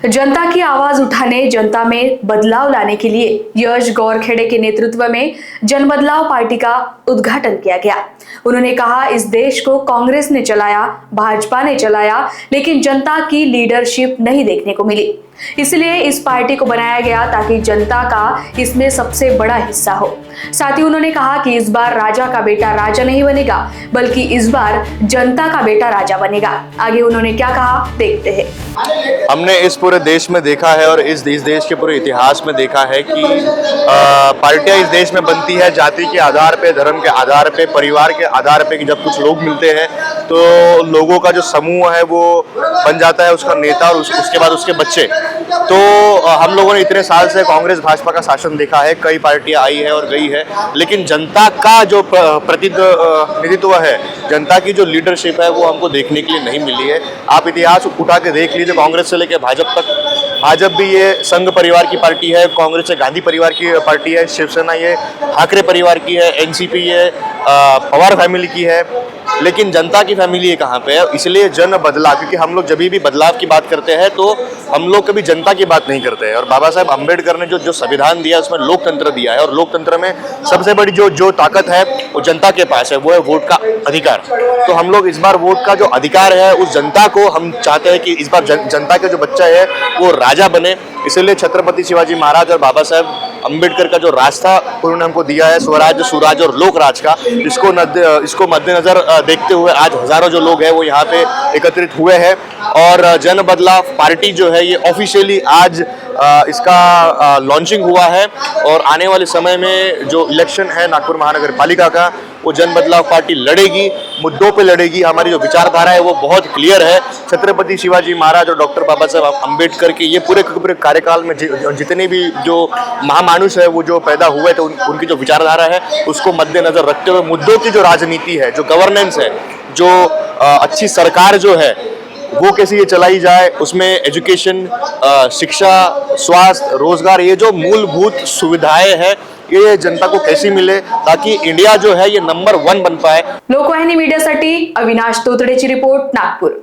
जनता की आवाज उठाने, जनता में बदलाव लाने के लिए यश गौरखेड़े के नेतृत्व में जन बदलाव पार्टी का उद्घाटन किया गया। उन्होंने कहा, इस देश को कांग्रेस ने चलाया, भाजपा ने चलाया, लेकिन जनता की लीडरशिप नहीं देखने को मिली। इसलिए इस पार्टी को बनाया गया ताकि जनता का इसमें सबसे बड़ा हिस्सा हो। साथ ही उन्होंने कहा कि इस बार राजा का बेटा राजा नहीं बनेगा, बल्कि इस बार जनता का बेटा राजा बनेगा। आगे उन्होंने क्या कहा, देखते हैं। हमने इस पूरे देश में देखा है और इस देश के पूरे इतिहास में देखा है कि पार्टियां इस देश में बनती है जाति के आधार पे, धर्म के आधार पे, परिवार के आधार पे कि जब कुछ लोग मिलते हैं तो लोगों का जो समूह है वो बन जाता है, उसका नेता और उसके बाद उसके बच्चे। तो हम लोगों ने इतने साल से कांग्रेस भाजपा का शासन देखा है, कई पार्टियां आई है और गई है, लेकिन जनता का जो प्रतिनिधित्व है, जनता की जो लीडरशिप है वो हमको देखने के लिए नहीं मिली है। आप इतिहास उठा के देख लीजिए, कांग्रेस से लेकर भाजपा तक। भाजपा भी ये संघ परिवार की पार्टी है, कांग्रेस से गांधी परिवार की पार्टी है, शिवसेना ये ठाकरे परिवार की है, एनसीपी ये पवार फैमिली की है, लेकिन जनता की फैमिली ये कहाँ पे है। इसलिए जन बदलाव, क्योंकि हम लोग जब भी बदलाव की बात करते हैं तो हम लोग कभी जनता की बात नहीं करते हैं। और बाबा साहेब अम्बेडकर ने जो संविधान दिया उसमें लोकतंत्र दिया है, और लोकतंत्र में सबसे बड़ी जो ताकत है वो जनता के पास है, वो है वोट का अधिकार। तो हम लोग इस बार वोट का जो अधिकार है उस जनता को हम चाहते हैं कि इस बार जनता के जो बच्चा है वो राजा बने। इसलिए छत्रपति शिवाजी महाराज और बाबा साहेब अम्बेडकर का जो रास्ता उन्होंने हमको दिया है, स्वराज, सुराज और लोकराज का, इसको मद्देनजर देखते हुए आज हजारों जो लोग हैं वो यहाँ पे एकत्रित हुए हैं। और जन बदलाव पार्टी जो है ये ऑफिशियली आज इसका लॉन्चिंग हुआ है, और आने वाले समय में जो इलेक्शन है नागपुर महानगर पालिका का, वो जन बदलाव पार्टी लड़ेगी, मुद्दों पे लड़ेगी। हमारी जो विचारधारा है वो बहुत क्लियर है। छत्रपति शिवाजी महाराज और डॉक्टर बाबा साहेब अम्बेडकर के ये पूरे कार्यकाल में जितने भी जो महामानुष है वो जो पैदा हुए थे, उनकी जो विचारधारा है उसको मद्देनजर रखते हुए मुद्दों की जो राजनीति है, जो गवर्नेंस है, जो अच्छी सरकार जो है वो कैसे ये चलाई जाए, उसमें एजुकेशन, शिक्षा, स्वास्थ्य, रोजगार, ये जो मूलभूत सुविधाएं हैं ये जनता को कैसी मिले ताकि इंडिया जो है ये नंबर 1 बन पाए। लोकवाहिनी मीडियासाठी अविनाश तोतडेची रिपोर्ट, नागपूर।